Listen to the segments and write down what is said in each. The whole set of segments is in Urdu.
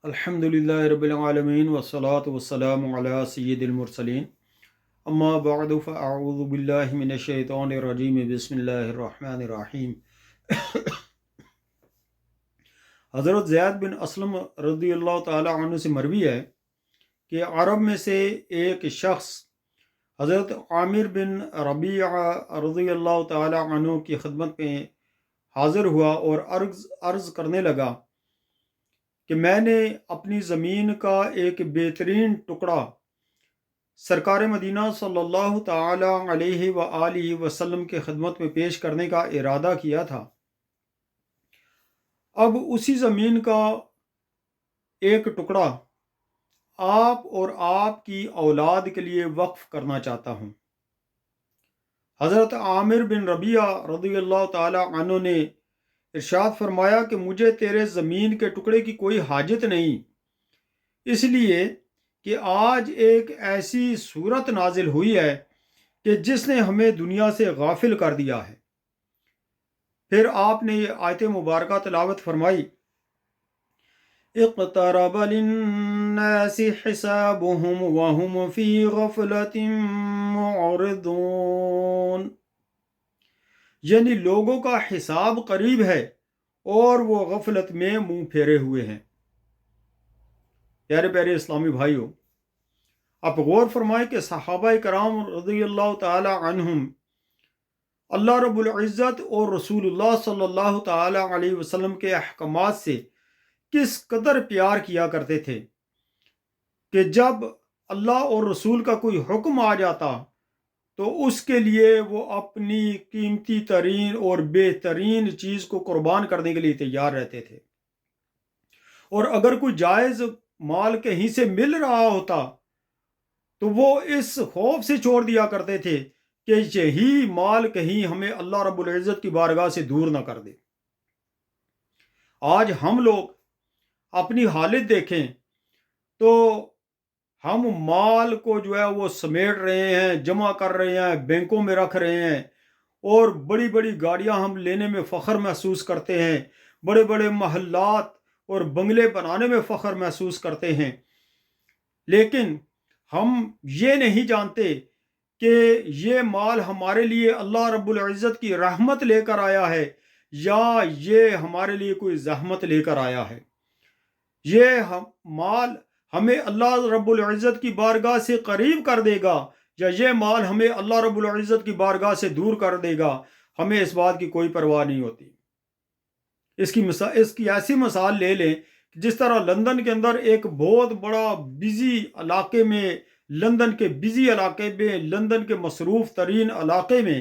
الحمدللہ رب العالمین والصلاة والسلام علی سید المرسلین اما بعد فاعوذ باللہ من الشیطان الرجیم بسم اللہ الرحمن الرحیم۔ حضرت زید بن اسلم رضی اللہ تعالی عنہ سے مروی ہے کہ عرب میں سے ایک شخص حضرت عامر بن ربیعہ رضی اللہ تعالی عنہ کی خدمت میں حاضر ہوا اور عرض کرنے لگا کہ میں نے اپنی زمین کا ایک بہترین ٹکڑا سرکار مدینہ صلی اللہ تعالی علیہ وآلہ وسلم کے خدمت میں پیش کرنے کا ارادہ کیا تھا۔ اب اسی زمین کا ایک ٹکڑا آپ اور آپ کی اولاد کے لیے وقف کرنا چاہتا ہوں۔ حضرت عامر بن ربیعہ رضی اللہ تعالی عنہ نے ارشاد فرمایا کہ مجھے تیرے زمین کے ٹکڑے کی کوئی حاجت نہیں، اس لیے کہ آج ایک ایسی صورت نازل ہوئی ہے کہ جس نے ہمیں دنیا سے غافل کر دیا ہے۔ پھر آپ نے یہ آیت مبارکہ تلاوت فرمائی، اقترب للناس حسابهم وهم في غفلة معرضون، یعنی لوگوں کا حساب قریب ہے اور وہ غفلت میں منہ پھیرے ہوئے ہیں۔ پیارے پیارے اسلامی بھائیوں، آپ غور فرمائیں کہ صحابہ کرام رضی اللہ تعالی عنہم اللہ رب العزت اور رسول اللہ صلی اللہ تعالی علیہ وسلم کے احکامات سے کس قدر پیار کیا کرتے تھے کہ جب اللہ اور رسول کا کوئی حکم آ جاتا تو اس کے لیے وہ اپنی قیمتی ترین اور بہترین چیز کو قربان کرنے کے لیے تیار رہتے تھے، اور اگر کوئی جائز مال کہیں سے مل رہا ہوتا تو وہ اس خوف سے چھوڑ دیا کرتے تھے کہ یہی مال کہیں ہمیں اللہ رب العزت کی بارگاہ سے دور نہ کر دے۔ آج ہم لوگ اپنی حالت دیکھیں تو ہم مال کو جو ہے وہ سمیٹ رہے ہیں، جمع کر رہے ہیں، بینکوں میں رکھ رہے ہیں، اور بڑی بڑی گاڑیاں ہم لینے میں فخر محسوس کرتے ہیں، بڑے بڑے محلات اور بنگلے بنانے میں فخر محسوس کرتے ہیں، لیکن ہم یہ نہیں جانتے کہ یہ مال ہمارے لیے اللہ رب العزت کی رحمت لے کر آیا ہے یا یہ ہمارے لیے کوئی زحمت لے کر آیا ہے۔ یہ مال ہمیں اللہ رب العزت کی بارگاہ سے قریب کر دے گا یا یہ مال ہمیں اللہ رب العزت کی بارگاہ سے دور کر دے گا، ہمیں اس بات کی کوئی پرواہ نہیں ہوتی۔ اس کی ایسی مثال لے لیں کہ جس طرح لندن کے اندر ایک بہت بڑا بزی علاقے میں، لندن کے بزی علاقے میں، لندن کے مصروف ترین علاقے میں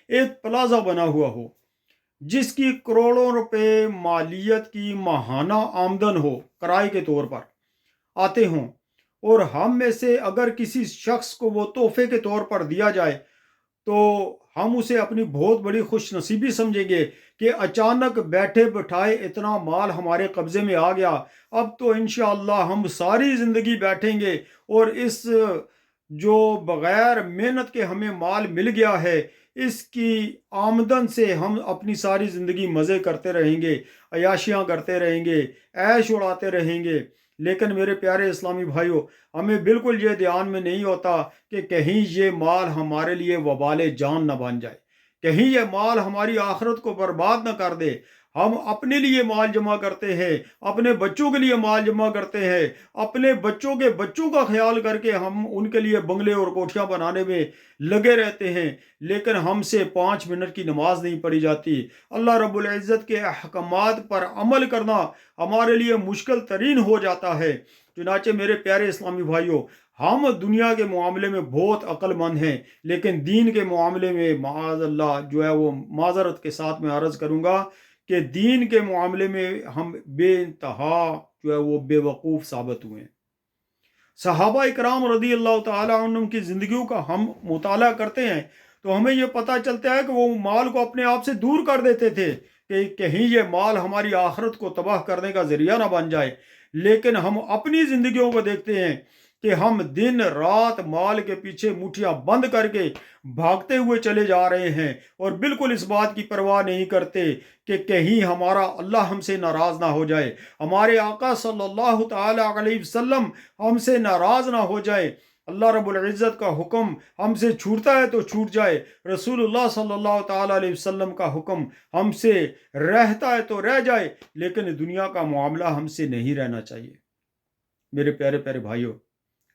ایک پلازا بنا ہوا ہو جس کی کروڑوں روپے مالیت کی ماہانہ آمدن ہو، کرائے کے طور پر آتے ہوں، اور ہم میں سے اگر کسی شخص کو وہ تحفے کے طور پر دیا جائے تو ہم اسے اپنی بہت بڑی خوش نصیبی سمجھیں گے کہ اچانک بیٹھے بٹھائے اتنا مال ہمارے قبضے میں آ گیا، اب تو انشاءاللہ ہم ساری زندگی بیٹھیں گے اور اس جو بغیر محنت کے ہمیں مال مل گیا ہے اس کی آمدن سے ہم اپنی ساری زندگی مزے کرتے رہیں گے، عیاشیاں کرتے رہیں گے، عیش اڑاتے رہیں گے۔ لیکن میرے پیارے اسلامی بھائیوں، ہمیں بالکل یہ دھیان میں نہیں ہوتا کہ کہیں یہ مال ہمارے لیے وبال جان نہ بن جائے، کہیں یہ مال ہماری آخرت کو برباد نہ کر دے۔ ہم اپنے لیے مال جمع کرتے ہیں، اپنے بچوں کے لیے مال جمع کرتے ہیں، اپنے بچوں کے بچوں کا خیال کر کے ہم ان کے لیے بنگلے اور کوٹھیاں بنانے میں لگے رہتے ہیں، لیکن ہم سے 5 منٹ کی نماز نہیں پڑھی جاتی۔ اللہ رب العزت کے احکامات پر عمل کرنا ہمارے لیے مشکل ترین ہو جاتا ہے۔ چنانچہ میرے پیارے اسلامی بھائیوں، ہم دنیا کے معاملے میں بہت عقل مند ہیں، لیکن دین کے معاملے میں معاذ اللہ جو ہے وہ معذرت کے ساتھ میں عرض کروں گا کہ دین کے معاملے میں ہم بے انتہا جو ہے وہ بے وقوف ثابت ہوئے ہیں۔ صحابہ اکرام رضی اللہ تعالی عنہم کی زندگیوں کا ہم مطالعہ کرتے ہیں تو ہمیں یہ پتہ چلتا ہے کہ وہ مال کو اپنے آپ سے دور کر دیتے تھے کہ کہیں یہ مال ہماری آخرت کو تباہ کرنے کا ذریعہ نہ بن جائے، لیکن ہم اپنی زندگیوں کو دیکھتے ہیں کہ ہم دن رات مال کے پیچھے مٹھیاں بند کر کے بھاگتے ہوئے چلے جا رہے ہیں اور بالکل اس بات کی پرواہ نہیں کرتے کہ کہیں ہمارا اللہ ہم سے ناراض نہ ہو جائے، ہمارے آقا صلی اللہ تعالی علیہ وسلم ہم سے ناراض نہ ہو جائے، اللہ رب العزت کا حکم ہم سے چھوٹتا ہے تو چھوٹ جائے، رسول اللہ صلی اللہ تعالی علیہ وسلم کا حکم ہم سے رہتا ہے تو رہ جائے، لیکن دنیا کا معاملہ ہم سے نہیں رہنا چاہیے۔ میرے پیارے پیارے بھائیوں،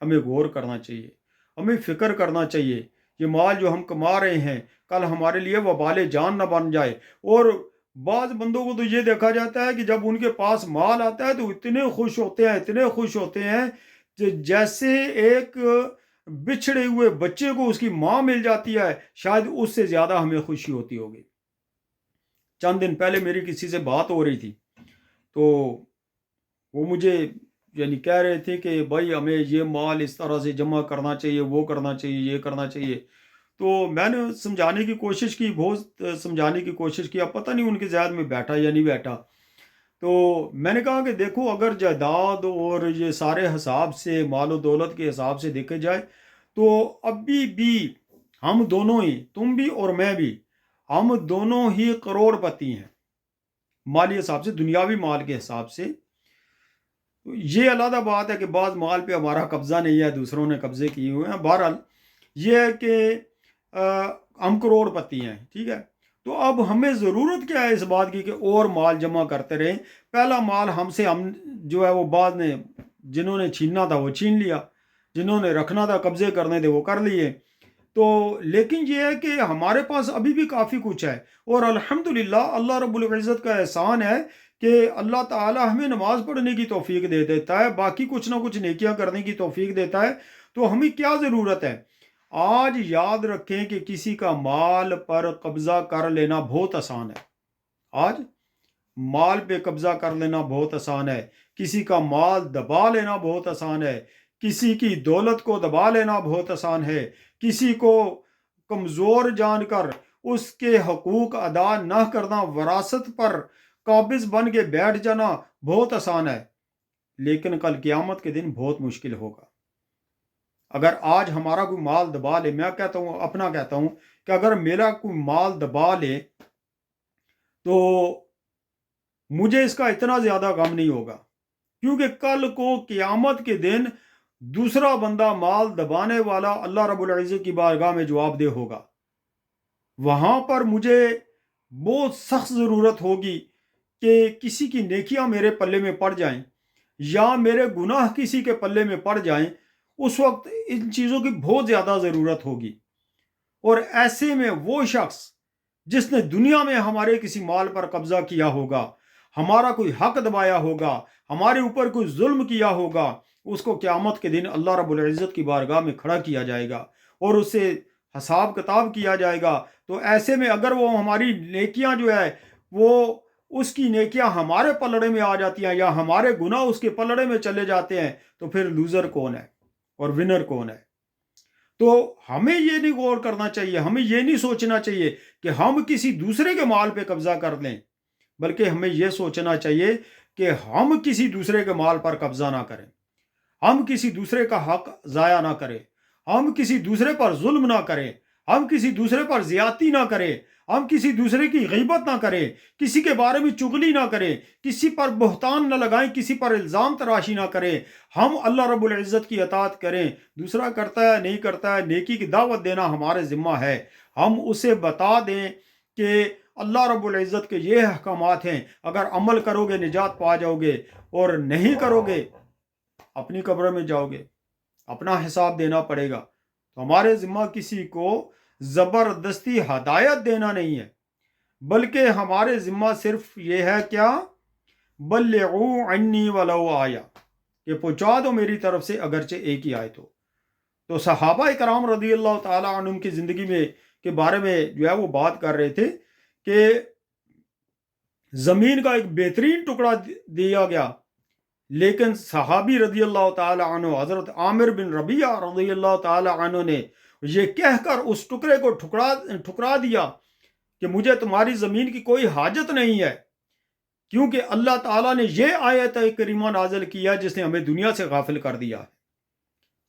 ہمیں غور کرنا چاہیے، ہمیں فکر کرنا چاہیے، یہ مال جو ہم کما رہے ہیں کل ہمارے لیے وبال جان نہ بن جائے۔ اور بعض بندوں کو تو یہ دیکھا جاتا ہے کہ جب ان کے پاس مال آتا ہے تو اتنے خوش ہوتے ہیں، اتنے خوش ہوتے ہیں کہ جیسے ایک بچھڑے ہوئے بچے کو اس کی ماں مل جاتی ہے، شاید اس سے زیادہ ہمیں خوشی ہوتی ہوگی۔ چند دن پہلے میری کسی سے بات ہو رہی تھی تو وہ مجھے یعنی کہہ رہے تھے کہ بھائی ہمیں یہ مال اس طرح سے جمع کرنا چاہیے، وہ کرنا چاہیے، یہ کرنا چاہیے۔ تو میں نے سمجھانے کی کوشش کی، بہت سمجھانے کی کوشش کی، اب پتہ نہیں ان کے ذہن میں بیٹھا یا نہیں بیٹھا۔ تو میں نے کہا کہ دیکھو، اگر جائیداد اور یہ سارے حساب سے، مال و دولت کے حساب سے دیکھے جائے تو ابھی بھی ہم دونوں ہی، تم بھی اور میں بھی، ہم دونوں ہی کروڑ پتی ہیں مالی حساب سے، دنیاوی مال کے حساب سے۔ یہ علیحدہ بات ہے کہ بعض مال پہ ہمارا قبضہ نہیں ہے، دوسروں نے قبضے کیے ہوئے ہیں۔ بہرحال یہ ہے کہ ہم کروڑ پتی ہیں، ٹھیک ہے۔ تو اب ہمیں ضرورت کیا ہے اس بات کی کہ اور مال جمع کرتے رہیں؟ پہلا مال ہم سے ہم جو ہے وہ بعد نے، جنہوں نے چھیننا تھا وہ چھین لیا، جنہوں نے رکھنا تھا، قبضے کرنے تھے وہ کر لیے۔ تو لیکن یہ ہے کہ ہمارے پاس ابھی بھی کافی کچھ ہے، اور الحمدللہ اللہ رب العزت کا احسان ہے کہ اللہ تعالی ہمیں نماز پڑھنے کی توفیق دے دیتا ہے، باقی کچھ نہ کچھ نیکیاں کرنے کی توفیق دیتا ہے۔ تو ہمیں کیا ضرورت ہے؟ آج یاد رکھیں کہ کسی کا مال پر قبضہ کر لینا بہت آسان ہے۔ آج مال پہ قبضہ کر لینا بہت آسان ہے، کسی کا مال دبا لینا بہت آسان ہے، کسی کی دولت کو دبا لینا بہت آسان ہے، کسی کو کمزور جان کر اس کے حقوق ادا نہ کرنا، وراثت پر قابض بن کے بیٹھ جانا بہت آسان ہے، لیکن کل قیامت کے دن بہت مشکل ہوگا۔ اگر آج ہمارا کوئی مال دبا لے، میں کہتا ہوں، اپنا کہتا ہوں کہ اگر میرا کوئی مال دبا لے تو مجھے اس کا اتنا زیادہ غم نہیں ہوگا، کیونکہ کل کو قیامت کے دن دوسرا بندہ مال دبانے والا اللہ رب العزت کی بارگاہ میں جواب دہ ہوگا۔ وہاں پر مجھے بہت سخت ضرورت ہوگی کہ کسی کی نیکیاں میرے پلے میں پڑ جائیں یا میرے گناہ کسی کے پلے میں پڑ جائیں، اس وقت ان چیزوں کی بہت زیادہ ضرورت ہوگی۔ اور ایسے میں وہ شخص جس نے دنیا میں ہمارے کسی مال پر قبضہ کیا ہوگا، ہمارا کوئی حق دبایا ہوگا، ہمارے اوپر کوئی ظلم کیا ہوگا، اس کو قیامت کے دن اللہ رب العزت کی بارگاہ میں کھڑا کیا جائے گا اور اس سے حساب کتاب کیا جائے گا۔ تو ایسے میں اگر وہ ہماری نیکیاں جو ہے وہ اس کی نیکیاں ہمارے پلڑے میں آ جاتی ہیں یا ہمارے گناہ اس کے پلڑے میں چلے جاتے ہیں، تو پھر لوزر کون ہے اور ونر کون ہے؟ تو ہمیں یہ نہیں غور کرنا چاہیے، ہمیں یہ نہیں سوچنا چاہیے کہ ہم کسی دوسرے کے مال پہ قبضہ کر لیں، بلکہ ہمیں یہ سوچنا چاہیے کہ ہم کسی دوسرے کے مال پر قبضہ نہ کریں، ہم کسی دوسرے کا حق ضائع نہ کریں، ہم کسی دوسرے پر ظلم نہ کریں، ہم کسی دوسرے پر زیادتی نہ کریں، ہم کسی دوسرے کی غیبت نہ کریں، کسی کے بارے میں چغلی نہ کریں، کسی پر بہتان نہ لگائیں، کسی پر الزام تراشی نہ کریں، ہم اللہ رب العزت کی اطاعت کریں۔ دوسرا کرتا ہے نہیں کرتا ہے، نیکی کی دعوت دینا ہمارے ذمہ ہے، ہم اسے بتا دیں کہ اللہ رب العزت کے یہ احکامات ہیں، اگر عمل کرو گے نجات پا جاؤ گے، اور نہیں کرو گے اپنی قبر میں جاؤ گے، اپنا حساب دینا پڑے گا۔ تو ہمارے ذمہ کسی کو زبردستی ہدایت دینا نہیں ہے، بلکہ ہمارے ذمہ صرف یہ ہے کیا؟ بلغوا عنی ولو آیا، کہ پہنچا دو میری طرف سے اگرچہ ایک ہی آیت ہو۔ تو صحابہ کرام رضی اللہ تعالیٰ عنہم کی زندگی میں کے بارے میں جو ہے وہ بات کر رہے تھے کہ زمین کا ایک بہترین ٹکڑا دیا گیا، لیکن صحابی رضی اللہ تعالی عنہ حضرت عامر بن ربیعہ رضی اللہ تعالی عنہ نے یہ کہہ کر اس ٹکڑے کو ٹھکرا دیا کہ مجھے تمہاری زمین کی کوئی حاجت نہیں ہے، کیونکہ اللہ تعالیٰ نے یہ آیت کریمہ نازل کیا جس نے ہمیں دنیا سے غافل کر دیا ہے۔